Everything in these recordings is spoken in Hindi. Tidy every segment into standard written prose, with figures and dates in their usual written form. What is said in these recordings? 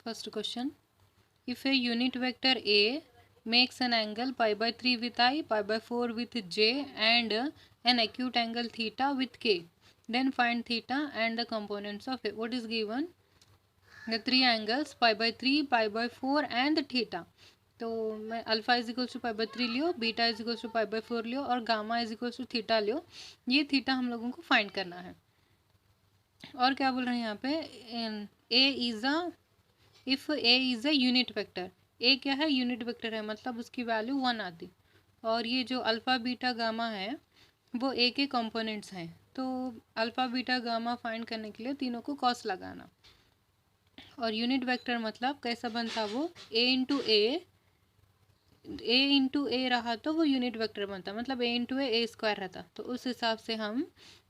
First question. If a unit vector A makes an angle pi by 3 with I, pi by 4 with J, and an acute angle theta with K, then find theta and the components of it. What is given? The three angles pi by 3, pi by 4 and the theta. तो मैं alpha is equals to pi by 3 लियो, beta is equals to pi by 4 लियो और gamma is equals to theta लियो. ये थीटा हम लोगों को फाइंड करना है. और क्या बोल रहे हैं यहाँ पे? A is a if A is a unit vector. A क्या है? यूनिट वेक्टर है, मतलब उसकी वैल्यू 1 आती. और ये जो अल्फा बीटा गामा है वो ए के कंपोनेंट्स हैं. तो अल्फा बीटा गामा फाइंड करने के लिए तीनों को कॉस लगाना. और यूनिट वेक्टर मतलब कैसा बनता वो? ए इंटू ए रहा तो वो यूनिट वेक्टर बनता, मतलब ए इंटू ए स्क्वायर रहता. तो उस हिसाब से हम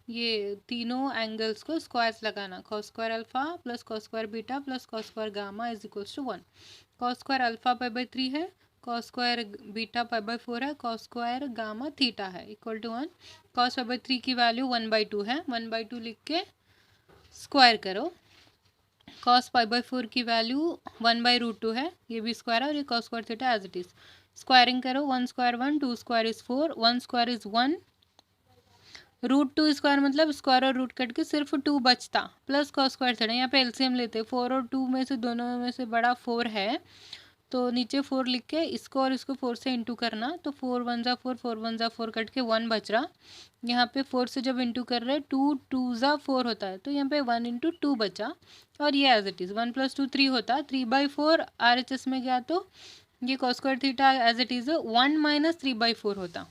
ये तीनों एंगल्स को स्क्वायर्स लगाना. Cos square alpha plus cos square beta plus cos square gamma is equals to 1. Cos square alpha pi by 3 है, cos square beta pi by 4 है, कॉस स्क्वायर गामा थीटा है equal to 1. Cos pi by 3 की वैल्यू 1/2 है, 1/2 लिख के स्क्वायर करो. कॉस पाई बाई 4 की वैल्यू 1/√2 है, ये भी स्क्वायर है, और ये cos square theta as it is. Squaring करो. 1 square 1, 2 square is 4, 1 square is 1, √2 square मतलब स्क्वायर और रूट कट के सिर्फ 2 बचता, प्लस कॉस स्क्वायर थीटा. यहाँ पे एलसीएम लेते. 4 और 2 में से दोनों में से बड़ा 4 है, तो नीचे 4 लिख के इसको और इसको 4 से इंटू करना. तो 4 1 ज़ा 4, 4 1 ज़ा 4 कट के 1 बच रहा. यहाँ पे 4 से जब इंटू कर रहे 2 2 ज़ा 4 होता है, तो यहाँ पे 1 इंटू 2 बचा. और ये एज इट इज़ 1 + 2 3 होता. 3/4 RHS में गया तो ये cos square theta as it is 1 - 3/4 होता.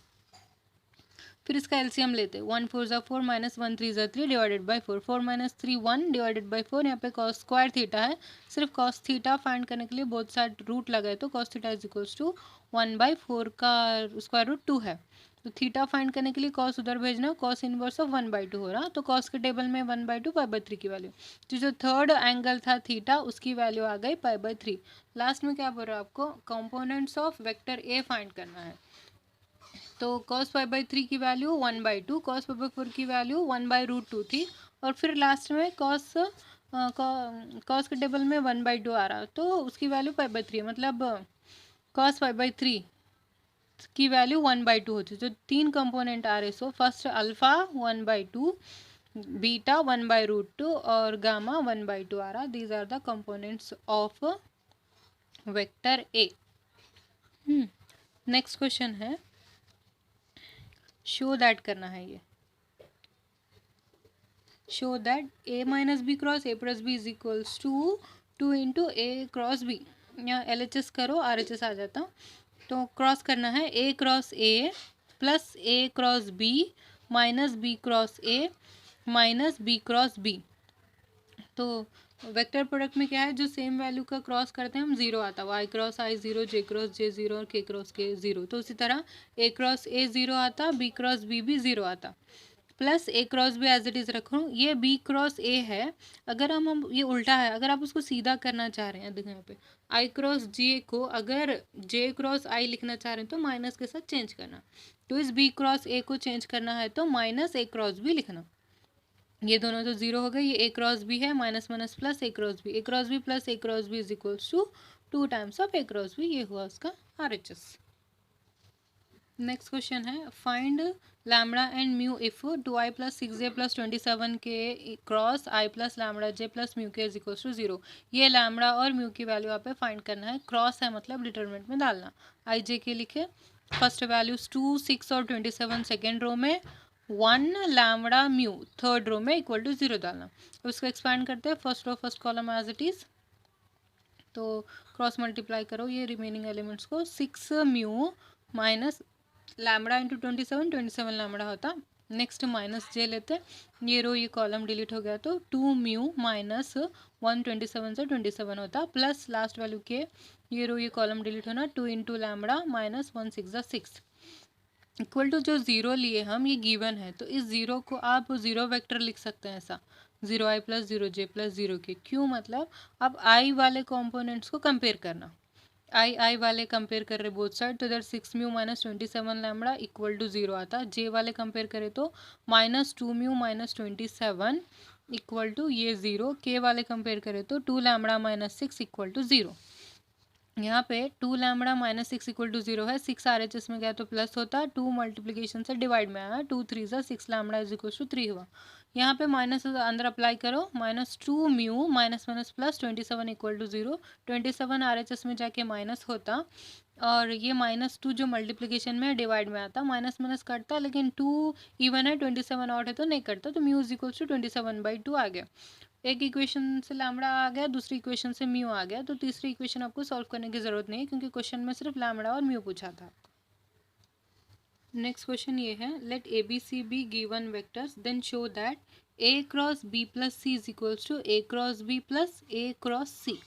फिर इसका एलसीएम लेते. 1 4 ज़ा 4 -1 3 ज़ा 3 डिवाइडेड बाई 4. 4 - 3 1 divided by 4. यहाँ पे कॉस स्क्वायर थीटा है, सिर्फ कॉस थीटा फाइंड करने के लिए बोथ साइड रूट लगाए, तो cos theta is equals to 1/4 का स्क्वायर रूट 2 है. तो थीटा फाइंड करने के लिए कॉस उधर भेजना, कॉस इनवर्स ऑफ 1/2 हो रहा. तो कॉस के टेबल में 1/2 पाई/3 की वैल्यू. तो जो थर्ड एंगल था थीटा उसकी वैल्यू आ गई पाई/3. लास्ट में क्या बोल रहा है आपको? Components of vector A find करना है. तो cos पाई/3 की वैल्यू 1/2, cos पाई/4 की वैल्यू 1/√2 थी. और फिर लास्ट में cos के टेबल में 1/2 आ रहा, तो उसकी वैल्यू पाई/3, मतलब cos पाई/3 की वैल्यू 1/2 होती. तो 3 कंपोनेंट आ रहे. सो फर्स्ट अल्फा 1/2, बीटा 1/√2 और गामा 1/2 आ रहा. These are the components of vector A. Next question है, शो दैट करना है. ये show that a - b cross a + b is equals to 2 into a cross b. यहाँ LHS करो, RHS आ जाता. तो क्रॉस करना है a cross a plus a cross b minus b cross a minus b cross b. तो वेक्टर प्रोडक्ट में क्या है? जो सेम वैल्यू का क्रॉस करते हैं हम, जीरो आता. y cross i 0, j cross j 0 और k क्रॉस k 0. तो उसी तरह a क्रॉस a 0 आता, b क्रॉस b भी 0 आता, प्लस ए क्रॉस भी एज इट इज़ रखूँ. ये बी क्रॉस ए है. अगर हम ये उल्टा है, अगर आप उसको सीधा करना चाह रहे हैं, देखो यहाँ पे आई क्रॉस जे को अगर जे क्रॉस आई लिखना चाह रहे हैं तो माइनस के साथ चेंज करना. तो इस बी क्रॉस ए को चेंज करना है तो माइनस ए क्रॉस बी लिखना. ये दोनों तो जीरो हो गए. ये ए क्रॉस बी है, minus minus plus A cross B. A cross B plus A cross B is equals to 2 times of A cross B. ये हुआ उसका RHS. नेक्स्ट क्वेश्चन है, find lambda and mu if 2i + 6j + 27k cross i + lambda j + mu k is equals to 0. ये लैम्बडा और म्यू की वैल्यू आप फाइंड करना है. क्रॉस है मतलब डिटरमिनेंट में डालना. i j के लिखे. फर्स्ट वैल्यूज 2 6 और 27 सेकेंड रो में, 1 लैम्बडा म्यू थर्ड रो में इक्वल टू 0 डालना. उसको एक्सपैंड करते हैं. First row first column as it is. तो क्रॉस मल्टीप्लाई करो ये रिमेनिंग एलिमेंट्स को. 6 mu minus lambda into 27 lambda होता. नेक्स्ट माइनस जे लेते. ये रो ये कॉलम डिलीट हो गया, तो 2 म्यू माइनस 127 से 27 होता, प्लस लास्ट वैल्यू के. ये रो ये कॉलम डिलीट होना. 2 into lambda minus 1 6 6 equal to जो जीरो लिए हम, ये गिवन है. तो इस जीरो को आप जीरो वेक्टर लिख सकते हैं ऐसा, 0i + 0j + 0k. क्यों? मतलब अब आई वाले कॉम्पोनेंट्स को कंपेयर करना. आई वाले कंपेयर कर रहे बोथ साइड, तो इधर 6 mu minus 27 lambda equal to 0 आता. जे वाले कंपेयर करें तो -2 म्यू माइनस 27 इक्वल टू ये 0, के वाले कंपेयर करें तो 2 लैम्बडा माइनस 6 इक्वल टू 0। यहाँ पे 2 लैम्बडा माइनस 6 इक्वल टू 0 है, 6 RHS में गया तो प्लस होता, 2 मल्टीप्लीकेशन से डिवाइड में आया, 2 3 सा 6 लैम्बडा इज इक्वल टू 3 हुआ। यहाँ पे माइनस अंदर अप्लाई करो, -2 mu minus minus plus 27 equal to 0, 27 RHS में जाके माइनस होता, और ये -2 जो मल्टीप्लीकेशन में डिवाइड में आता, माइनस माइनस कटता, लेकिन 2 इवन है 27 ऑड है तो नहीं कटता, तो म्यू इज इक्वल टू 27/2 आ गया। एक इक्वेशन से लैम्बडा आ गया, दूसरी इक्वेशन से म्यू आ गया, तो तीसरी इक्वेशन आपको सॉल्व करने की जरूरत नहीं है क्योंकि क्वेश्चन में सिर्फ लैम्बडा और म्यू पूछा था। नेक्स्ट क्वेश्चन ये है, let A B C be given vectors then show that a cross B plus C is equals to a cross B plus A cross c.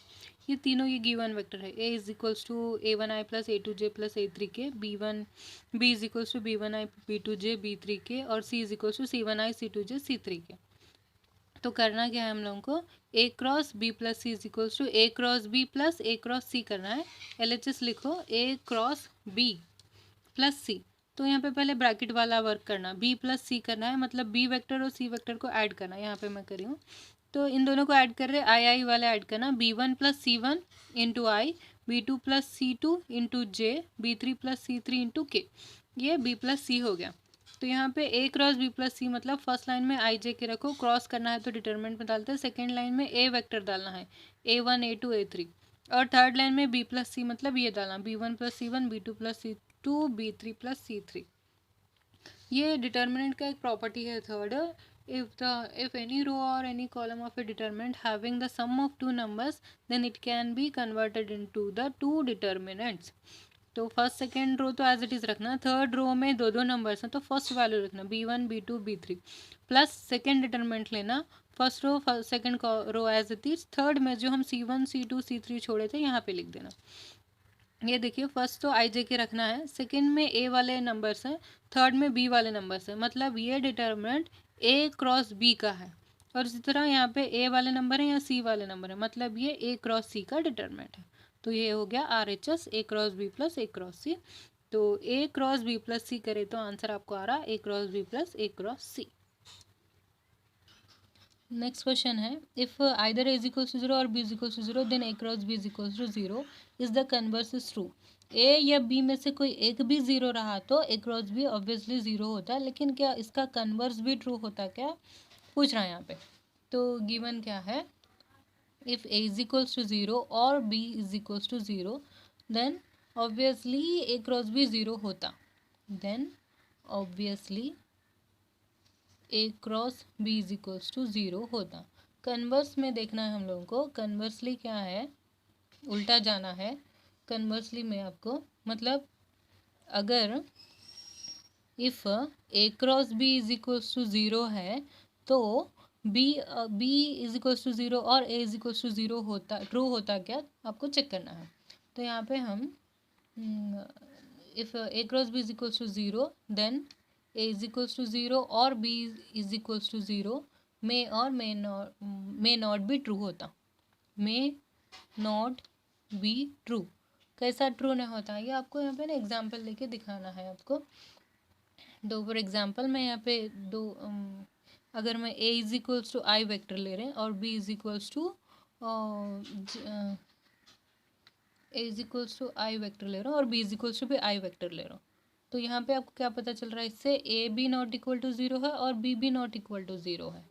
ये तीनों ये गिवन वेक्टर है। A is equals to A1I plus A2J plus A3K, b is equals to B1I B2J B3K, और सी is equals to C1I C2J C3K। तो करना क्या है हम लोगों को, a cross B plus C is equals to a cross B plus A cross c करना है। LHS लिखो, a cross B plus c, तो यहाँ पे पहले ब्रैकेट वाला वर्क करना, बी प्लस सी करना है, मतलब बी वेक्टर और सी वेक्टर को ऐड करना है। यहाँ पे मैं करी हूँ, तो इन दोनों को ऐड कर रहे, आई वाले ऐड करना, B1 प्लस C1 इंटू आई, B2 प्लस C2 इंटू जे, B3 प्लस C3 इंटू के, ये बी प्लस सी हो गया। तो यहाँ पे ए क्रॉस बी प्लस सी मतलब फर्स्ट लाइन में आई जे के रखो, क्रॉस करना है तो डिटरमिनेंट में डालते हैं, सेकेंड लाइन में ए वेक्टर डालना है, A1 A2 A3, और थर्ड लाइन में बी प्लस सी मतलब ये डालना, B1 plus C1 B2 plus C2 B3 plus C3। ये डिटर्मिनेंट का एक प्रॉपर्टी है third, if any row or any column of a determinant having the sum of two numbers then it can be converted into the two determinants। तो फर्स्ट सेकेंड रो तो एज इट इज रखना, थर्ड रो में दो दो नंबर्स हैं तो फर्स्ट वैल्यू रखना B1 B2 B3 plus second determinant लेना, first row second row as it is, third में जो हम C1 C2 C3 छोड़े थे यहाँ पे लिख देना। ये देखिए फर्स्ट तो आई जे के रखना है, सेकंड में ए वाले नंबर्स हैं, थर्ड में बी वाले नंबर्स हैं, मतलब ये डिटर्मिनेंट ए क्रॉस बी का है, और इसी तरह यहाँ पे ए वाले नंबर है या सी वाले नंबर है, मतलब ये ए क्रॉस सी का डिटर्मिनेंट है। तो ये हो गया RHS a cross B plus A cross c. तो a cross B plus c करे तो आंसर आपको आ रहा a cross B plus A cross c. Next question है, if either a is equals to 0 और B is equals to 0 then a cross B is equals to 0 is the converse is true. A या बी में से कोई एक भी 0 रहा तो ए क्रॉस बी ऑब्वियसली 0 होता है, लेकिन क्या इसका कन्वर्स भी ट्रू होता है क्या पूछ रहा है यहाँ पे। तो गिवन क्या है, if A is equals to 0 और B is equals to 0 then obviously A cross B 0 होता, then obviously A cross B is equals to 0 होता। कन्वर्स में देखना है हम लोगों को, कन्वर्सली क्या है, उल्टा जाना है। कन्वर्सली में आपको मतलब अगर if A cross B is equals to 0 है तो बी इज इक्वल्स टू 0 और ए इज इक्वल्स टू 0 होता, ट्रू होता क्या आपको चेक करना है। तो यहाँ पे हम if A cross B is equals to 0 then A is equals to 0 और B is equals to 0 may और मे नॉट बी ट्रू होता, मे नॉट बी ट्रू। कैसा ट्रू नहीं होता, ये आपको यहाँ पे ना एग्जाम्पल लेके दिखाना है आपको। दो फॉर एग्जाम्पल मैं यहाँ पे दो अगर मैं a is equals to i vector ले रहे हैं और B is equals to a is equals to i vector ले रहा हूँ और बी इज इक्वल्स टू भी आई वेक्टर ले रहा हूँ, तो यहाँ पे आपको क्या पता चल रहा है, इससे A B not equal to 0 है और बी भी नॉट इक्वल टू 0 है।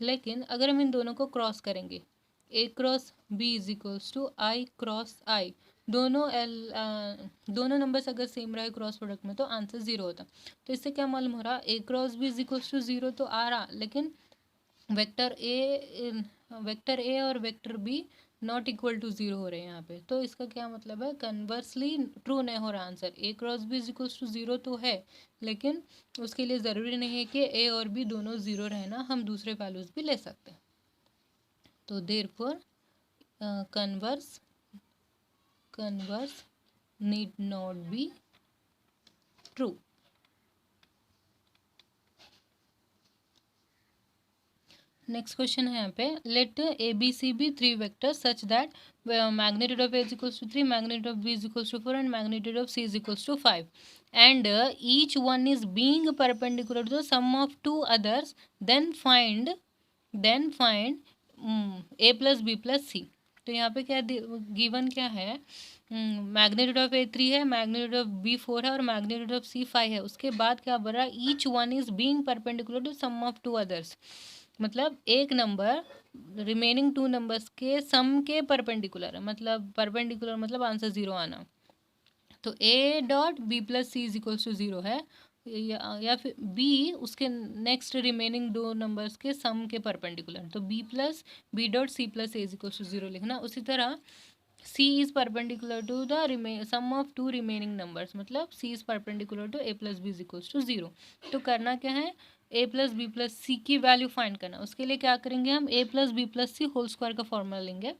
लेकिन अगर हम इन दोनों को क्रॉस करेंगे, a cross B is equals to i cross i, दोनों नंबर्स अगर सेम रहे क्रॉस प्रोडक्ट में तो आंसर 0 होता। तो इससे क्या मालूम हो रहा, a cross B is equals to 0 तो आ रहा, लेकिन वेक्टर ए और vector b not equal to 0 हो रहे हैं यहाँ पे। तो इसका क्या मतलब है, कन्वर्सली ट्रू नहीं हो रहा answer, A cross B is equals to 0 तो है, लेकिन उसके लिए ज़रूरी नहीं है कि ए और बी दोनों 0 रहना, हम दूसरे वैल्यूज़ भी ले सकते हैं। तो therefore converse need not be true. Next question है यहाँ पे, let A B C be 3 vectors such that magnitude of A is equals to 3, magnitude of B is equals to 4 and magnitude of C is equals to 5 and each one is being perpendicular to the sum of two others, then find then find a plus B plus c. तो यहाँ पे क्या गिवन क्या है, मैग्नीट्यूड ऑफ ए 3 है, मैग्नीट्यूड ऑफ बी 4 है और मैग्नीट्यूड ऑफ सी 5 है। उसके बाद क्या बोल रहा है, each one is being perpendicular to sum of two others. मतलब एक नंबर रिमेनिंग टू नंबर्स के सम के परपेंडिकुलर है, मतलब परपेंडिकुलर मतलब आंसर जीरो आना। तो ए dot B plus C is equals to zero है, या फिर बी उसके नेक्स्ट रिमेनिंग दो नंबर्स के सम के परपेंडिकुलर, तो B plus B dot C plus A is equals to zero लिखना। उसी तरह C is perpendicular to the sum of two remaining numbers, मतलब C is perpendicular to A plus B is equals to 0। तो करना क्या है, A plus B plus C की वैल्यू फाइंड करना। उसके लिए क्या करेंगे हम, A plus B plus C whole square का फॉर्मूला लेंगे।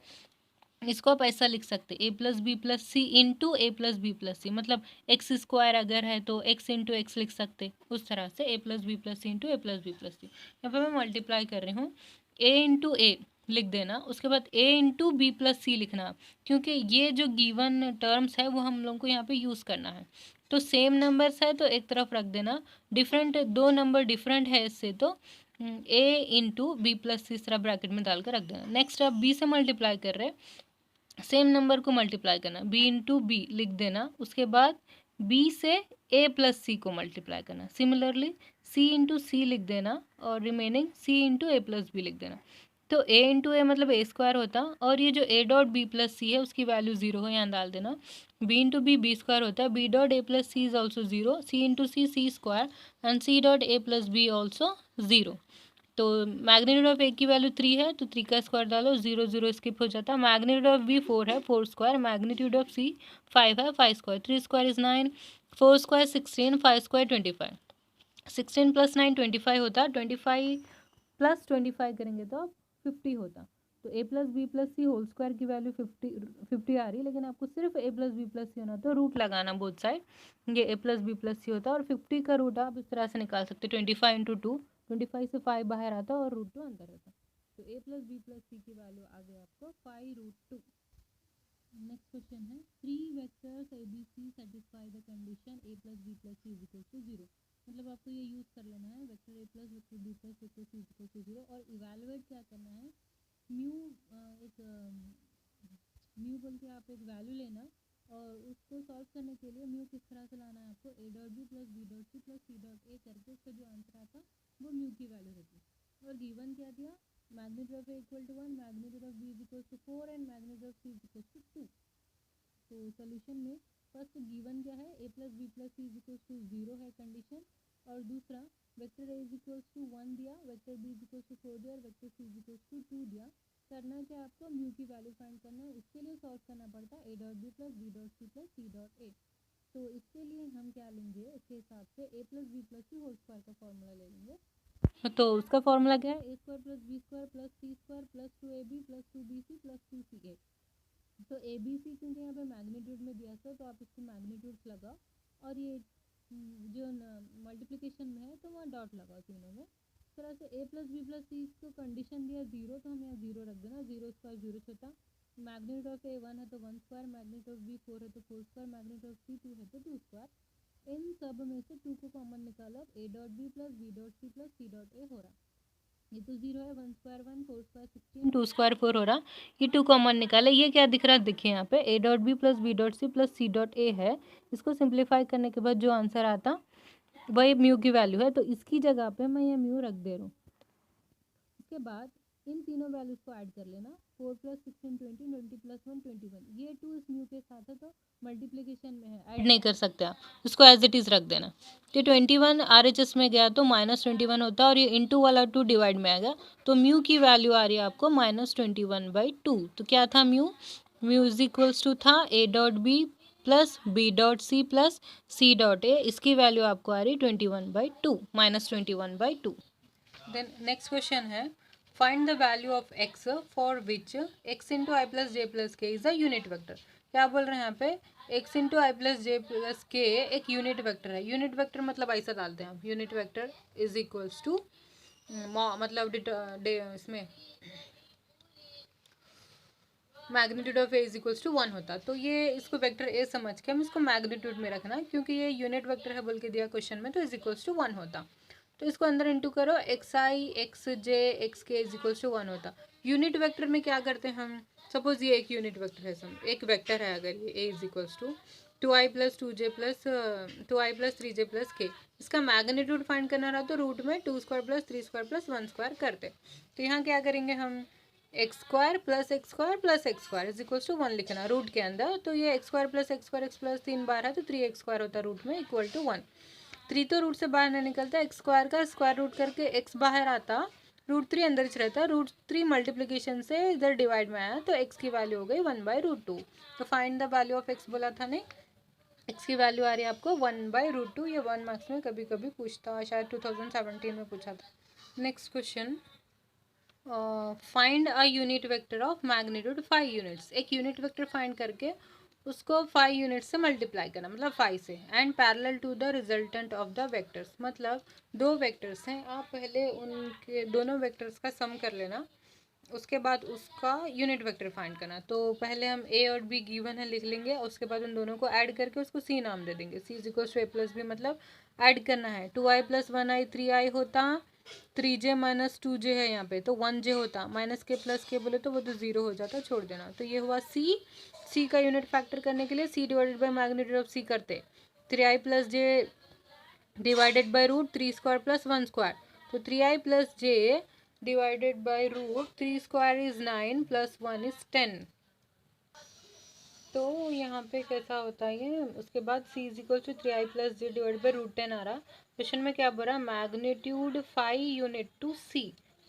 इसको आप ऐसा लिख सकते हैं, A plus B plus C into A plus B plus C, मतलब एक्स स्क्वायर अगर है तो x इंटू एक्स लिख सकते, उस तरह से A plus B plus C into A plus B plus C। यहाँ पर मैं मल्टीप्लाई कर रही हूँ, A इंटू ए लिख देना, उसके बाद A इंटू बी प्लस सी लिखना, क्योंकि ये जो गिवन टर्म्स है वो हम लोग को यहाँ पे यूज़ करना है। तो सेम नंबर्स है तो एक तरफ रख देना, डिफरेंट दो नंबर डिफरेंट है इससे तो A इंटू बी प्लस सी इस तरह ब्रैकेट में डाल कर रख देना। नेक्स्ट अब B से मल्टीप्लाई कर रहे हैं, सेम नंबर को मल्टीप्लाई करना, B इंटू बी लिख देना, उसके बाद B से A प्लस सी को मल्टीप्लाई करना। सिमिलरली C इंटू सी लिख देना और remaining C into a plus B लिख देना। तो a इंटू ए मतलब ए स्क्वायर होता, और ये जो a डॉट बी प्लस सी है उसकी वैल्यू जीरो है, यहाँ डाल देना। b इंटू बी स्क्वायर होता है, b dot A plus C is also zero, c into C square and c dot A plus B also zero. तो मैग्नीट्यूड ऑफ ए की वैल्यू 3 है तो 3 का स्क्वायर डालो, जीरो जीरो स्किप हो जाता है। मैग्नीट्यूड ऑफ बी 4 है, 4 स्क्वायर, मैग्नीट्यूड ऑफ सी 5 है, 5 square, 3 square is 9, 4 square 16, 5 square 25, 16 plus 9 25 होता, 25 प्लस 25 करेंगे तो 50 होता। तो a plus B plus C whole square की वैल्यू 50 आ रही है, लेकिन आपको सिर्फ a plus B plus C होना तो रूट लगाना बोथ साइड, ये a plus B plus C होता है और 50 का रूट आप इस तरह से निकाल सकते, 25 इंटू टू, 25 से 5 बाहर आता और रूट टू अंदर रहता। तो a प्लस बी प्लस सी की वैल्यू आ गई आपको 5√2। नेक्स्ट क्वेश्चन है, 3 vectors A B C satisfy the condition a plus B plus C is equal to 0। मतलब आपको ये यूज़ कर लेना है, vector A plus vector B plus vector C is equal to 0, और इवेलुएट क्या करना है, म्यू एक म्यू बोल के आप एक वैल्यू लेना, और उसको सॉल्व करने के लिए म्यू किस तरह से लाना है आपको, A dot B plus B dot C plus C dot A करके उसका जो आंसर आता वो म्यू की वैल्यू रहती है। और गिवन क्या दिया, magnitude of A equal to 1, magnitude of B is equal to 4 and magnitude of C is equal to 2। तो सोल्यूशन में फर्स्ट गिवन क्या है, a plus B plus C is equal to 0 है कंडीशन, और दूसरा vector a is equal to 1 दिया, vector b is equal to 4 दिया और vector c is equal to 2 दिया। करना क्या आपको, म्यू की वैल्यू फाइंड करना है, उसके लिए सॉल्व करना पड़ता है a dot B plus B dot C plus C dot A. तो इसके लिए हम क्या लेंगे, इसके हिसाब से a plus B plus C whole square का फॉर्मूला ले लेंगे। तो उसका फॉर्मूला क्या है, a square plus B square plus C square plus 2ab plus 2bc plus 2ca। तो ए बी सी क्योंकि यहाँ पे मैग्नीट्यूड में दिया था तो आप इसको मैग्नीट्यूड्स लगाओ, और ये जो मल्टीप्लिकेशन में है तो वहाँ डॉट लगाओ तीनों में। इस तरह से ए प्लस बी प्लस सी को कंडीशन दिया जीरो, तो हम यहाँ जीरो रख देना, जीरो स्क्वायर जीरो छोटा, मैग्नीट्यूड ऑफ ए 1 है तो 1 स्क्वायर, मैग्नीट्यूड ऑफ बी 4 है तो 4 स्क्वायर, मैग्नीट्यूड ऑफ सी 2 है तो 2 स्क्वायर। इन सब में से 2 को कॉमन निकालो, A dot B plus B dot C plus C dot A हो रहा, ये तो जीरो है, 1 स्क्वायर 1, 4 स्क्वायर 16, 2 स्क्वायर 4 हो रहा, ये 2 कॉमन निकाले। ये क्या दिख रहा है, देखिए यहाँ पे a dot B plus B dot C plus C dot A है, इसको सिंप्लीफाई करने के बाद जो आंसर आता वही म्यू की वैल्यू है, तो इसकी जगह पे मैं ये म्यू रख दे रहा हूँ। इसके बाद इन तीनों वैल्यूज को ऐड कर लेना, 4 प्लस 16 20, 20 प्लस 1 21, ये 2 इस म्यू के साथ है तो मल्टीप्लिकेशन में है, ऐड नहीं कर सकते आप, इसको एज इट इज़ रख देना। तो 21 RHS में गया तो -21 होता है, और ये इंटू वाला 2 डिवाइड में आ गया, तो म्यू की वैल्यू आ रही है आपको -21/2। तो क्या था mu, mu is equals to था a dot B plus B dot C plus C dot A, इसकी वैल्यू आपको आ रही 21/2, -21/2। देन नेक्स्ट क्वेश्चन है, find the value of x for which x into I plus J plus के इज अ यूनिट वेक्टर। क्या बोल रहे हैं यहाँ पे, x इंटू आई प्लस जे प्लस के एक यूनिट वेक्टर है। यूनिट वेक्टर मतलब ऐसा डालते हैं हम, unit vector is equals to मतलब इसमें magnitude of A is equals to 1 होता, तो ये इसको वेक्टर ए समझ के हम इसको मैग्नीट्यूड में रखना, क्योंकि ये यूनिट वेक्टर है बोल के दिया क्वेश्चन में, तो इज इक्वल्स टू 1 होता। तो इसको अंदर इंटू करो, एक्स आई एक्स जे एक्स के इज इक्वल्स टू 1 होता। यूनिट वेक्टर में क्या करते हैं हम, सपोज ये एक यूनिट वेक्टर है, सम एक वेक्टर है, अगर ये a is equals to 2i plus 2j plus 2i plus 3j plus k, इसका मैग्नीट्यूड फाइंड करना रहा तो रूट में 2 square plus 3 square plus 1 square करते। तो यहाँ क्या करेंगे हम, X square plus X square plus X square is equals to 1 लिखना रूट के अंदर। तो ये एक्स स्क्वायर एक्स प्लस 3 बार है तो 3x स्क्वायर होता है रूट में इक्वल टू 1। 3 तो रूट से बाहर नहीं निकलता, एक्स स्क्वायर का स्क्वायर रूट करके एक्स बाहर आता, रूट 3 अंदर ही रहता, रूट 3 मल्टीप्लीकेशन से इधर डिवाइड में आया तो एक्स की वैल्यू हो गई 1/√2। तो find the value of x बोला था नहीं, एक्स की वैल्यू आ रही है आपको 1/√2। ये 1 मार्क्स में कभी कभी पूछता है, शायद 2017 में पूछा था। Next question, find a unit vector of magnitude 5 units. एक यूनिट वेक्टर फाइंड करके उसको 5 यूनिट से मल्टीप्लाई करना, मतलब 5 से, and parallel to the resultant of the vectors. मतलब दो वेक्टर्स हैं, आप पहले उनके दोनों वेक्टर्स का सम कर लेना, उसके बाद उसका यूनिट वेक्टर फाइंड करना। तो पहले हम ए और बी गिवन है लिख लेंगे, उसके बाद उन दोनों को ऐड करके उसको सी नाम दे देंगे। C is equals to a plus b, मतलब ऐड करना है। 2i प्लस 1i 3i होता, 3j माइनस 2j है यहाँ पे तो 1j होता, माइनस के प्लस के बोले तो वो तो 0 हो जाता, छोड़ देना। तो ये हुआ सी। सी का यूनिट फैक्टर करने के लिए c divided by magnitude of c करते, 3i plus j divided by root 3 square plus 1 square. तो 3i plus j divided by root 3 square is 9 plus 1 is 10। तो यहाँ पे कैसा होता है ये, उसके बाद c is equal to 3i plus J divide by root 10 आ रहा। क्वेश्चन में क्या बोल रहा है, मैग्नीट्यूड 5 यूनिट टू c,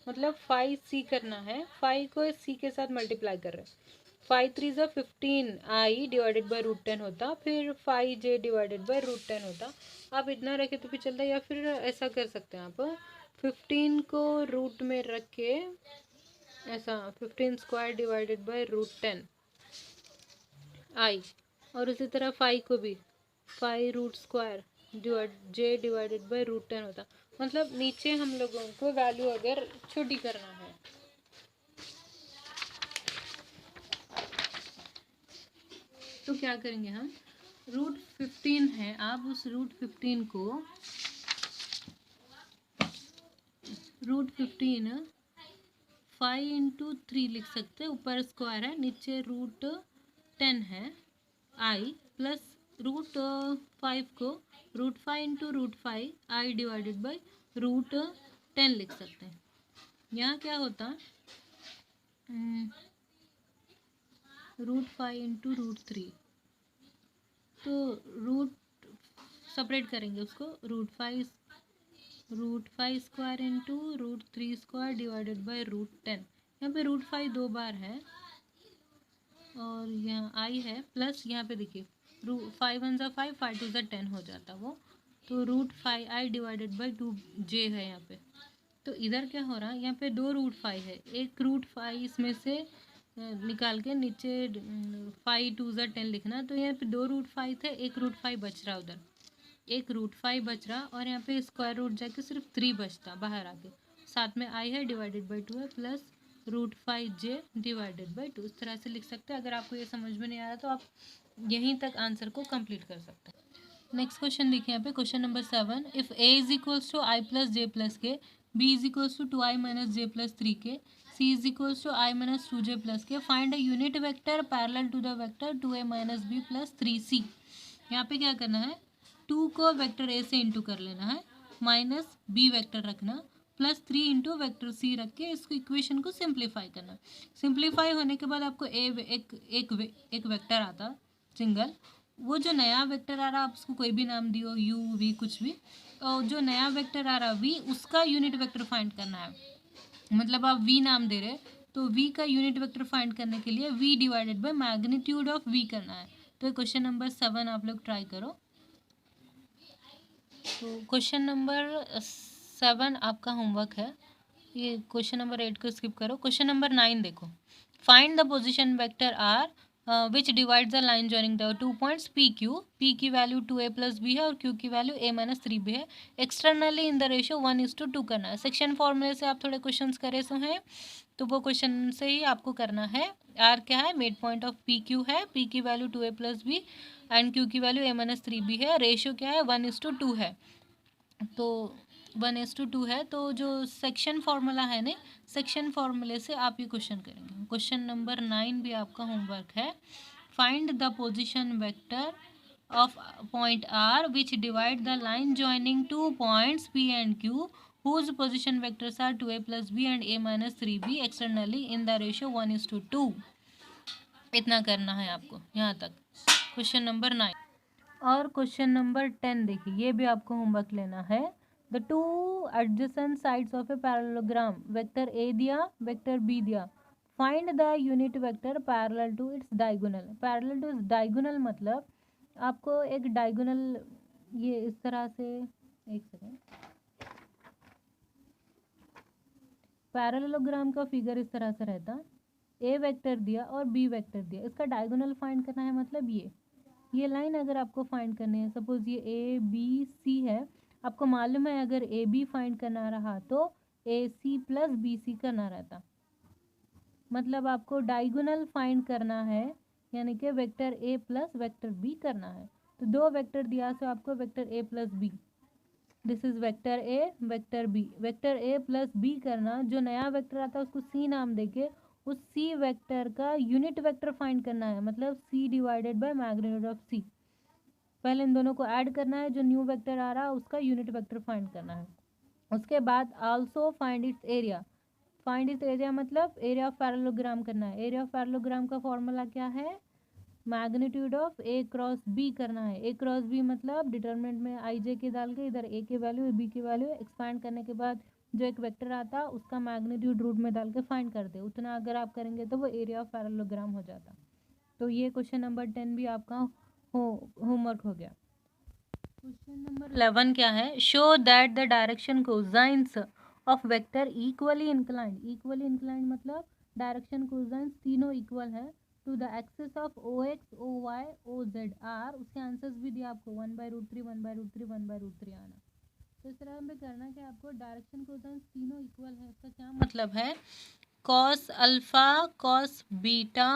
मतलब 5c करना है, 5 को c के साथ मल्टीप्लाई कर रहे हैं। 5 3 ज़ा 15i डिवाइडेड बाई रूट 10 होता, फिर 5j डिवाइडेड बाई रूट 10 होता। आप इतना रखे तो भी चलता है, या फिर ऐसा कर सकते हैं आप 15 को रूट में रख के ऐसा 15 square divided by root 10 I, और उसी तरह 5 को भी 5 root square J divided by root 10 होता। मतलब नीचे हम लोगों को वैल्यू अगर छोटी करना है तो क्या करेंगे हम, रूट 15 है, आप उस रूट 15 को रूट 15 5 इंटू 3 लिख सकते हैं, ऊपर स्क्वायर है, नीचे रूट 10 है आई, प्लस रूट 5 को root 5 into root 5 I divided by root 10 लिख सकते हैं। यहाँ क्या होता, रूट 5 इंटू रूट 3, तो रूट सेपरेट करेंगे उसको, root 5 square into root 3 square divided by root 10। यहाँ पे रूट 5 दो बार है और यहाँ आई है, प्लस यहाँ पे देखिए 5 1 ज़ा 5 5 2 ज़ा 10 हो जाता वो, तो root 5i divided by 2j है यहाँ पे। तो इधर क्या हो रहा है, यहाँ पे दो रूट 5 है, एक रूट 5 इसमें से निकाल के नीचे 5 2 ज़ा 10 लिखना। तो यहाँ पे दो रूट 5 थे, एक रूट 5 बच रहा, उधर एक रूट 5 बच रहा, और यहाँ पे स्क्वायर रूट जाके सिर्फ 3 बचता बाहर आके, साथ में आई है डिवाइडेड बाई 2 है, plus root 5j divided by 2। इस तरह से लिख सकते हैं। अगर आपको ये समझ में नहीं आ रहा तो आप यहीं तक आंसर को कंप्लीट कर सकते हैं। नेक्स्ट क्वेश्चन देखिए यहाँ पे, question number 7, if a is equals to i plus J plus k, b is equals to 2i minus j plus 3 k, c is equals to i minus 2j plus k, find a unit vector parallel to the vector 2a minus b plus 3c। यहाँ पे क्या करना है, 2 को वेक्टर ए से इंटू कर लेना है, माइनस बी वेक्टर रखना, प्लस 3 इंटू वैक्टर सी रख के इसको इक्वेशन को सिंप्लीफाई करना। सिंप्लीफाई होने के बाद आपको एक वेक्टर आता सिंगल, वो जो नया वेक्टर आ रहा आप उसको कोई भी नाम दियो, यू वी कुछ भी, और जो नया वेक्टर आ रहा वी, उसका यूनिट वेक्टर फाइंड करना है। मतलब आप वी नाम दे रहे तो वी का यूनिट वेक्टर फाइंड करने के लिए V divided by magnitude of V करना है। तो क्वेश्चन नंबर 7 आप लोग ट्राई करो। तो क्वेश्चन नंबर 7 आपका होमवर्क है, ये क्वेश्चन नंबर 8 को स्किप करो। क्वेश्चन नंबर 9 देखो, find the position vector R which divide the line joining the 2 points P Q. P की वैल्यू 2a प्लस बी है और क्यू की वैल्यू a माइनस 3b है। एक्सटर्नली इन द रेशियो 1:2 करना है। सेक्शन फॉर्मूले से आप थोड़े क्वेश्चंस करे सो हैं, तो वो क्वेश्चन से ही आपको करना है। आर क्या है, mid point of P Q है, पी की value 2a plus B and Q की वैल्यू a माइनस 3b है, रेशियो क्या है 1:2 है। तो 1:2 है, तो जो सेक्शन फॉर्मूला है ना, सेक्शन फॉर्मूले से आप ये क्वेश्चन करेंगे। क्वेश्चन नंबर 9 भी आपका होमवर्क है। Find the position vector of point R which divide the line joining two points P and Q whose position vectors are 2a plus b and a minus 3b externally in the ratio 1:2। इतना करना है आपको यहाँ तक, क्वेश्चन नंबर 9। और क्वेश्चन नंबर 10 देखिए, ये भी आपको होमवर्क लेना है। The two adjacent sides of a parallelogram, vector A दिया, वेक्टर बी दिया, find the unit vector parallel to its diagonal. Parallel to its diagonal मतलब आपको एक डायगोनल, ये इस तरह से, एक सेकेंड, पैरेललोग्राम का फिगर इस तरह से रहता, ए वेक्टर दिया और बी वेक्टर दिया, इसका डायगोनल फाइंड करना है। मतलब ये लाइन अगर आपको फाइंड करनी है, सपोज ये ए बी सी है, आपको मालूम है अगर ए बी फाइंड करना रहा तो ए सी प्लस बी सी करना रहता। मतलब आपको डायगोनल फाइंड करना है, यानी कि vector A plus vector B करना है। तो दो वेक्टर दिया, सो आपको vector A plus B, this is vector A vector B, vector A plus B करना। जो नया वेक्टर आता है उसको सी नाम देके उस सी वेक्टर का यूनिट वेक्टर फाइंड करना है, मतलब c divided by magnitude of c. पहले इन दोनों को ऐड करना है, जो न्यू वेक्टर आ रहा है उसका यूनिट वेक्टर फाइंड करना है। उसके बाद also find its area. Find its area मतलब एरिया ऑफ पैरेललोग्राम करना है। एरिया ऑफ पैरेललोग्राम का फॉर्मूला क्या है, magnitude of A cross B करना है। ए क्रॉस बी मतलब डिटरमिनेंट में आई जे के डाल के इधर ए के वैल्यू बी की वैल्यू एक्सपैंड करने के बाद जो एक वेक्टर आता उसका मैग्नीट्यूड रूट में डाल के फाइंड कर दे, उतना अगर आप करेंगे तो वो एरिया ऑफ पैरेललोग्राम हो जाता। तो ये क्वेश्चन नंबर 10 भी आपका होमवर्क हो गया। क्वेश्चन नंबर 11 क्या है, show that the direction cosines of vector equally inclined. Equally inclined मतलब डायरेक्शन कोसाइंस तीनों इक्वल है to the axis of O X O Y O Z R. उसके आंसर्स भी दिया आपको 1/√3 1/√3 1/√3 आना। तो इस तरह में करना कि आपको डायरेक्शन कोसाइंस तीनों इक्वल है, इसका क्या मतलब है, कॉस अल्फा कॉस बीटा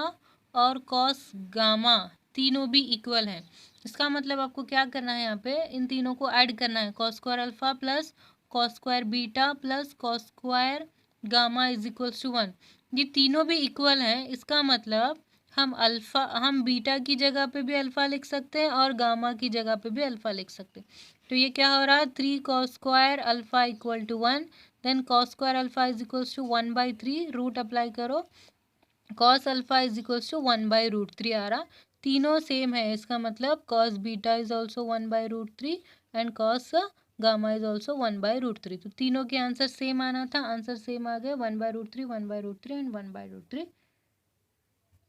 और कॉस गामा तीनों भी इक्वल हैं। इसका मतलब आपको क्या करना है, यहाँ पे इन तीनों को ऐड करना है, cos square alpha plus cos square beta plus cos square gamma is equals to 1। ये तीनों भी इक्वल हैं, इसका मतलब हम बीटा की जगह पे भी अल्फा लिख सकते हैं और गामा की जगह पे भी अल्फा लिख सकते हैं। तो ये क्या हो रहा है, 3 cos square alpha equal to 1, then cos square alpha is equals to 1/3, root apply करो, cos alpha is equals to 1/√3 आ रहा। तीनों सेम है, इसका मतलब cos beta is also 1/√3 and cos gamma is also 1/√3। तो तीनों के आंसर सेम आना था, आंसर सेम आ गए, 1/√3 1/√3 एंड 1/√3।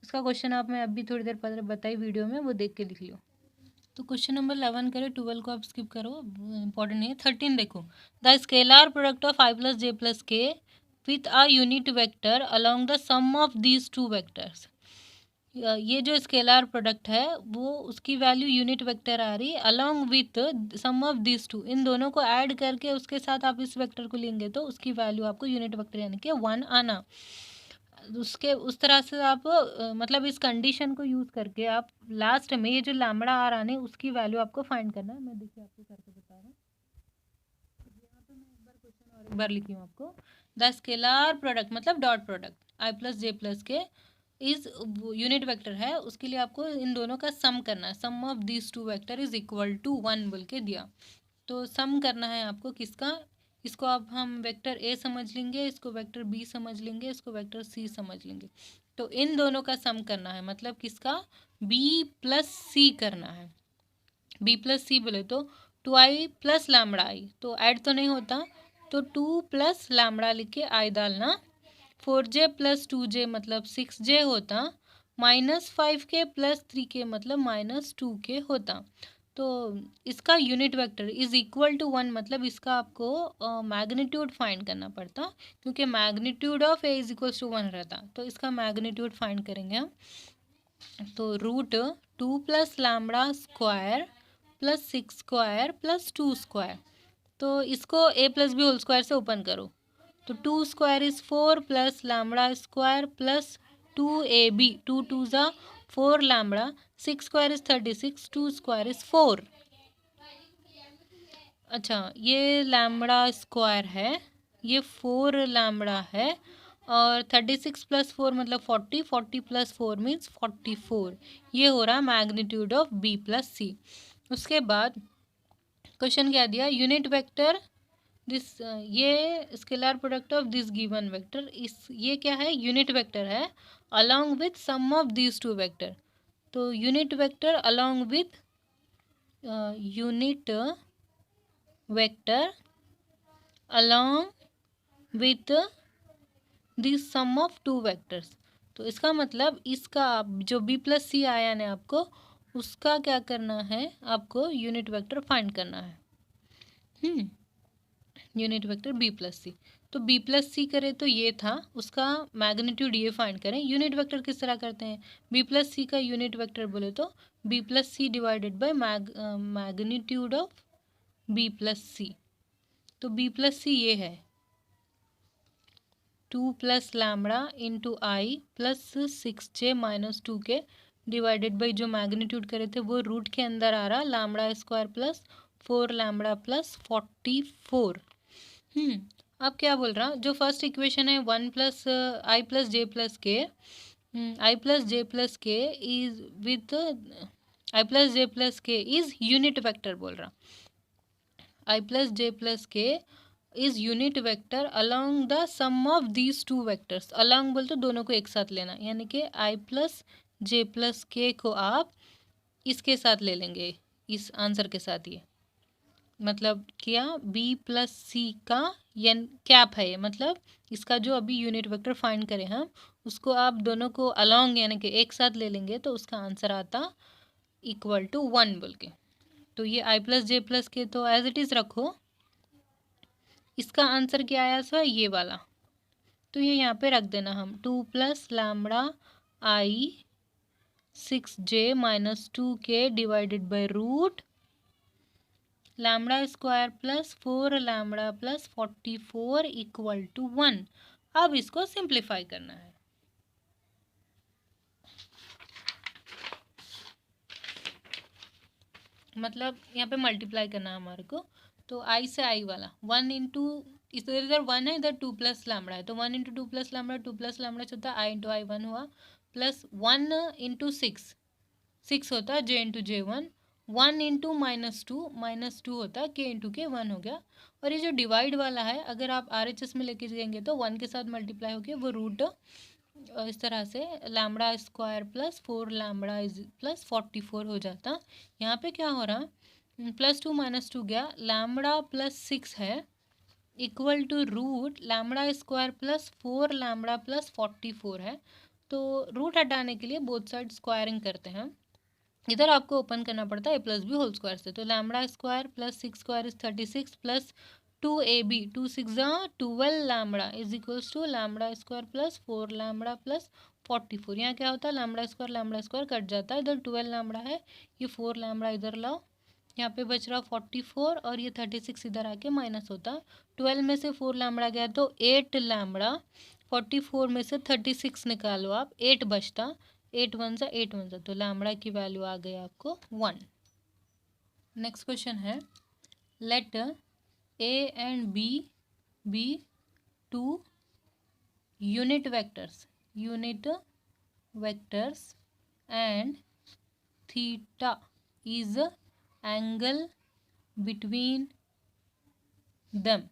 इसका क्वेश्चन आप मैं अभी थोड़ी देर पहले बताई वीडियो में, वो देख के लिख लियो। तो क्वेश्चन नंबर 11 करें, 12 को आप स्किप करो, इंपॉर्टेंट नहीं है। 13 देखो, the scalar product of i plus J plus k with a unit vector along the sum of these two vectors. ये जो स्केलर प्रोडक्ट है वो उसकी वैल्यू यूनिट वेक्टर आ रही है along with sum of this two, इन दोनों को ऐड करके उसके साथ आप इस वेक्टर को लेंगे तो उसकी वैल्यू आपको यूनिट वेक्टर यानी कि 1 आना। उसके उस तरह से आप मतलब इस कंडीशन को यूज़ करके आप लास्ट में ये जो लैम्बडा आर आने उसकी वैल्यू आपको फाइंड करना है। मैं देखिए आपको करके बता रहा हूँ, यहाँ पे मैं एक बार क्वेश्चन और एक बार लिखी हूँ आपको। द स्केलर प्रोडक्ट मतलब dot product I plus J plus के इज यूनिट वेक्टर है, उसके लिए आपको इन दोनों का सम करना है। Sum of this two vector is equal to 1 बोल के दिया, तो सम करना है आपको किसका, इसको अब हम वेक्टर ए समझ लेंगे, इसको वेक्टर बी समझ लेंगे, इसको वेक्टर सी समझ लेंगे। तो इन दोनों का सम करना है, मतलब किसका, बी प्लस सी करना है। बी प्लस सी बोले तो 2i प्लस लैम्बडा आई, तो ऐड तो नहीं होता, तो 2 प्लस लैम्बडा लिख के आई डालना। 4j प्लस 2j मतलब 6j होता, -5k प्लस 3k मतलब -2k होता। तो इसका unit vector is equal to 1 मतलब इसका आपको मैग्नीट्यूड फाइंड करना पड़ता, क्योंकि magnitude of A is equal to 1 रहता। तो इसका मैग्नीट्यूड फाइंड करेंगे हम, तो root 2 plus lambda square plus 6 square plus 2 square, तो इसको a plus b whole square से ओपन करो, तो 2 square is 4 plus lambda square plus 2ab, 2 2 ज़ा 4 lambda, 6 square is 36, 2 square is 4। अच्छा, ये लैम्बडा स्क्वायर है, ये 4 लैम्बडा है, और 36 प्लस 4 मतलब 40, 40 प्लस 4 मीन्स 44। ये हो रहा है magnitude of b plus c. उसके बाद क्वेश्चन क्या दिया, यूनिट वेक्टर दिस, ये scalar product of this given vector, इस ये क्या है, यूनिट वेक्टर है along with sum of this two vector. तो unit vector along with unit vector along with the sum of two vectors। तो इसका मतलब इसका जो b प्लस सी आया ने आपको, उसका क्या करना है, आपको यूनिट वेक्टर फाइंड करना है। Unit vector b plus c, तो b प्लस सी करे तो ये था, उसका मैग्नीट्यूड ये फाइंड करें। यूनिट वेक्टर किस तरह करते हैं, b प्लस सी का यूनिट वेक्टर बोले तो b plus c divided by magnitude of b plus c. तो b प्लस सी ये है 2 plus lambda into I plus 6j minus 2k divided by जो मैग्नीट्यूड करे थे वो रूट के अंदर आ रहा, lambda square plus 4 lambda plus 44। अब क्या बोल रहा, जो फर्स्ट इक्वेशन है 1 plus i plus J plus k, i plus J plus के is with i plus J plus के इज यूनिट वेक्टर बोल रहा, आई प्लस जे प्लस के is unit vector along the sum of these two vectors. Along बोल तो दोनों को एक साथ लेना, यानी कि आई प्लस जे प्लस के को आप इसके साथ ले लेंगे, इस आंसर के साथ। ये मतलब क्या, बी प्लस सी का यन कैप है ये, मतलब इसका जो अभी यूनिट वेक्टर फाइंड करें हम, उसको आप दोनों को अलॉन्ग यानी कि एक साथ ले लेंगे तो उसका आंसर आता इक्वल टू 1 बोल के। तो ये आई प्लस जे प्लस के तो एज इट इज़ रखो, इसका आंसर क्या आया सो ये वाला, तो ये यहाँ पे रख देना हम 2 plus lambda i 6j minus 2k divided by root lambda square plus 4 lambda plus 44 equal to 1। अब इसको सिंप्लीफाई करना है, मतलब यहाँ पे मल्टीप्लाई करना है हमारे को। तो आई से आई वाला 1 इंटू, इधर 1 है, इधर 2 प्लस लैम्बडा है, तो 1 into 2 plus lambda, 2 plus lambda होता है आई इंटू आई 1 हुआ, प्लस 1 इंटू 6 होता है जे इंटू जे 1 इंटू -2 होता है के इंटू के 1 हो गया। और ये जो डिवाइड वाला है, अगर आप RHS में लेके जाएंगे तो 1 के साथ मल्टीप्लाई हो गया, वो रूट इस तरह से lambda square plus 4 lambda is plus 44 हो जाता। यहाँ पे क्या हो रहा, +2 -2 गया, लैम्बडा प्लस 6 है equal to root lambda square plus 4 lambda plus 44 है। तो रूट हटाने के लिए बोथ साइड स्क्वायरिंग करते हैं, इधर आपको ओपन करना पड़ता है a plus b whole square से। तो lambda square plus 6 square is 36 plus 2ab 2 6 12 lambda is equals to lambda square plus 4 lambda plus 44। यहाँ क्या होता है, लैम्बडा स्क्वायर कट जाता है, इधर 12 लैम्बडा है, ये 4 लैम्बडा इधर लाओ, यहाँ पे बच रहा 44 और ये 36 इधर आके माइनस होता। 12 में से 4 लैम्बडा गया तो 8 लैम्बडा, 44 में से 36 निकालो आप, 8 बचता, 8 1 सा 8 1 सा, तो लैम्बडा की वैल्यू आ गई आपको 1। नेक्स्ट क्वेश्चन है, let a and b be two unit vectors and theta is angle between them,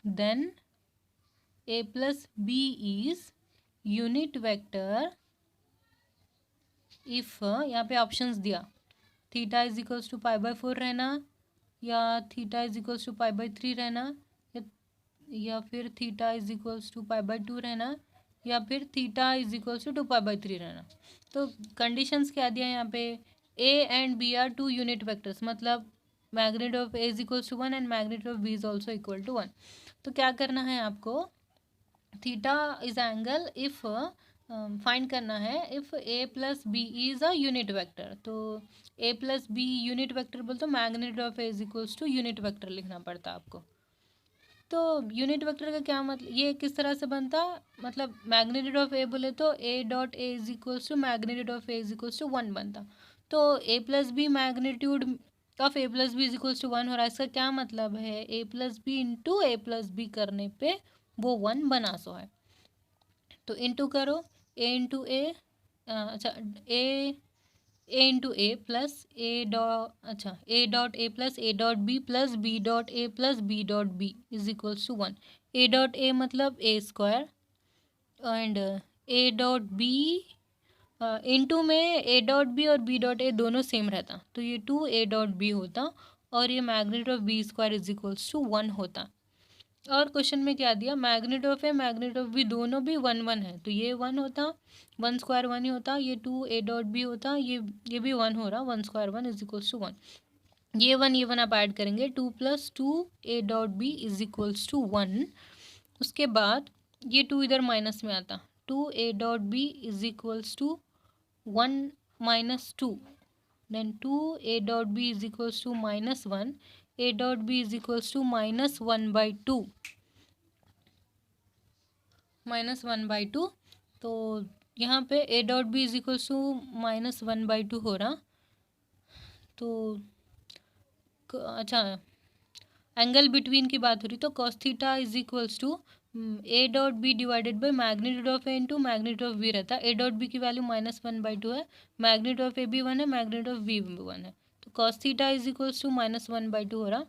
then a plus b is unit vector if यहाँ पे ऑप्शंस दिया, थीटा इज इक्वल्स टू π/4 रहना, या थीटा इज इक्वल्स टू π/3 रहना, या फिर थीटा इज इक्वल्स टू π/2 रहना, या फिर थीटा इज इक्वल्स टू 2π/3 रहना। तो कंडीशंस क्या दिया यहाँ पे, a and b are two unit vectors, मतलब magnitude of A is equals to 1 and magnitude of B is also equal to 1। तो क्या करना है आपको, theta is angle if find करना है if a plus b is a unit vector. तो a plus b unit vector बोल तो magnitude of A is equals to unit vector लिखना पड़ता आपको। तो यूनिट वेक्टर का क्या मतलब, ये किस तरह से बनता, मतलब मैग्नीट्यूड ऑफ ए बोले तो ए dot a is equals to magnitude of A is equals to 1 बनता। तो a plus b magnitude of a plus b is equals to 1 हो रहा है। इसका क्या मतलब है, a plus b into a plus b करने पे वो 1 बना सो है। तो इंटू करो, ए इंटू ए, अच्छा a into a plus a dot, अच्छा a dot A plus a dot B plus B dot A plus B dot b is equals to 1। A dot a मतलब a square and a dot b into में ए डॉट बी और बी डॉट ए दोनों सेम रहता, तो ये 2 ए डॉट बी होता और ये magnitude of b square is equals to 1 होता। और क्वेश्चन में क्या दिया, magnitude of a magnitude of b दोनों भी 1 1 है, तो ये 1 होता, 1 स्क्वायर 1 ही होता, ये 2 ए डॉट बी होता, ये भी 1 हो रहा, 1 स्क्वायर 1 इज इक्वल्स टू 1। ये 1 आप ऐड करेंगे, 2 plus 2 a dot b is equals to 1। उसके बाद ये 2 इधर माइनस में आता, 2 a dot b is equals to 1 minus 2, then 2 a dot b is equals to minus 1, a dot b is equals to minus 1 by 2, minus 1 by 2। तो यहाँ पे a dot b is equals to minus 1 by 2 हो रहा। तो अच्छा एंगल बिटवीन की बात हो रही, तो cos theta is equals to a dot b divided by magnitude of a into magnitude of b रहता है। ए डॉट बी की वैल्यू माइनस 1 बाई 2 है, मैग्नीट्यूड ऑफ ए भी 1 है, मैग्नीट्यूड ऑफ बी भी 1 है, तो cos theta is equals to minus 1 by 2 हो रहा।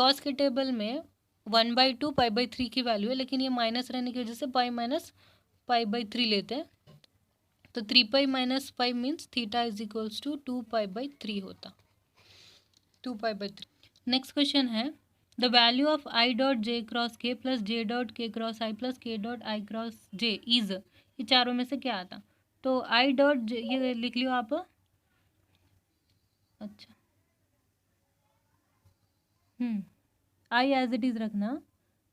cos के टेबल में 1 बाई 2 पाई बाई 3 की वैल्यू है, लेकिन ये माइनस रहने की वजह से पाई माइनस पाई बाई 3 लेते हैं, तो 3 pi minus pi means theta is equals to 2 pi by 3 होता, 2 पाई बाई 3। नेक्स्ट क्वेश्चन है, the value of i dot j cross k plus j dot k cross i plus k dot i cross j is, ये चारों में से क्या आता। तो आई डॉट ये लिख लियो आप, अच्छा आई एज इट इज रखना,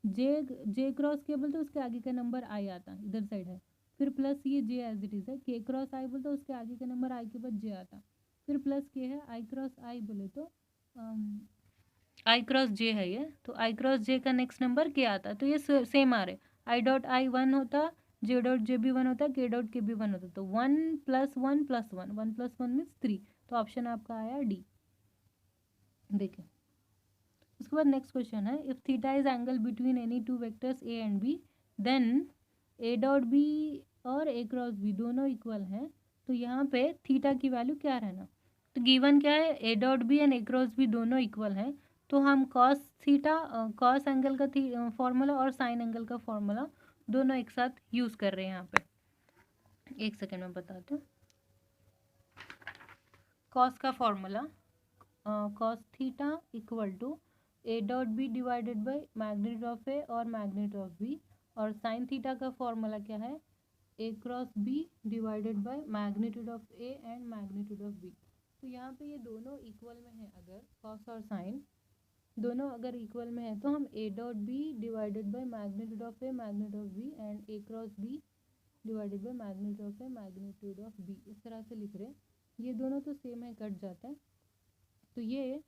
जे क्रॉस के बोलते उसके आगे का नंबर आई आता, इधर साइड है, फिर प्लस ये जे एज इट इज है, के क्रॉस आई बोलते उसके आगे का नंबर आई के बाद जे आता, फिर प्लस के है, आई क्रॉस आई बोले तो आई क्रॉस जे है ये, तो आई क्रॉस जे का नेक्स्ट नंबर के आता, तो ये सेम आ रहे, आई डॉट आई 1 होता, जे डॉट जे भी 1 होता, के डॉट के भी 1 होता, तो 1 प्लस 1 प्लस 1, 1 प्लस 1 मीन्स 3, तो ऑप्शन आपका आया डी। देखिए उसके बाद नेक्स्ट क्वेश्चन है, if theta is angle between any two vectors a and b then a dot b और ए क्रॉस बी दोनों इक्वल हैं, तो यहाँ पे थीटा की वैल्यू क्या रहना। तो गिवन क्या है, ए dot b and a cross b दोनों इक्वल हैं, तो हम कॉस थीटा, कॉस एंगल का फॉर्मूला और साइन एंगल का फॉर्मूला दोनों एक साथ यूज़ कर रहे हैं यहाँ पे। एक सेकेंड में बताते हूँ। कॉस का formula cos theta equal to a dot b divided by magnitude of a और मैग्नीट्यूड ऑफ बी, और साइन थीटा का फॉर्मूला क्या है, ए cross b divided by magnitude of a and magnitude of b. तो यहाँ पे ये दोनों इक्वल में है, अगर कॉस और साइन दोनों अगर इक्वल में है, तो हम a dot b divided by magnitude of a magnitude of b and a cross b divided by magnitude of a magnitude of b इस तरह से लिख रहे हैं। ये दोनों तो सेम है, कट जाता है, तो ये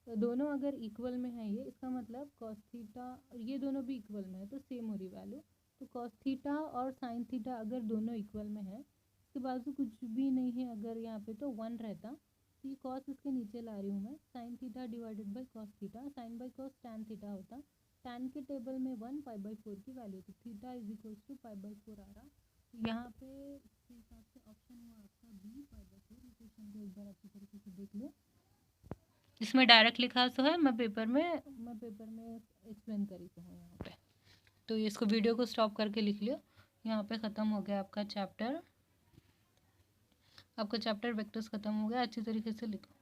दोनों अगर इक्वल में है, ये इसका मतलब कॉस थीटा, ये दोनों भी इक्वल में है तो सेम हो रही वैल्यू, तो कॉस थीटा और साइन थीटा अगर दोनों इक्वल में है, इसके बाजू कुछ भी नहीं है अगर यहाँ पे, तो 1 रहता, तो ये कॉस इसके नीचे ला रही हूँ मैं, sine theta divided by cos theta, sine by cos tan theta होता, टैन के टेबल में 1 पाई बाई 4 की वैल्यू थी, theta is equals to pi by 4 आ रहा, तो यहाँ पे इसके हिसाब से ऑप्शन हुआ आपका बी पाई बाई 4। क्वेश्चन को एक बार अच्छी तरीके से देख लो, इसमें डायरेक्ट लिखा तो है, मैं पेपर में एक्सप्लेन करी तो हूँ यहाँ पे, तो इसको वीडियो को स्टॉप करके लिख लियो। यहाँ पे ख़त्म हो गया आपका चैप्टर वेक्टर्स ख़त्म हो गया, अच्छी तरीके से लिखो।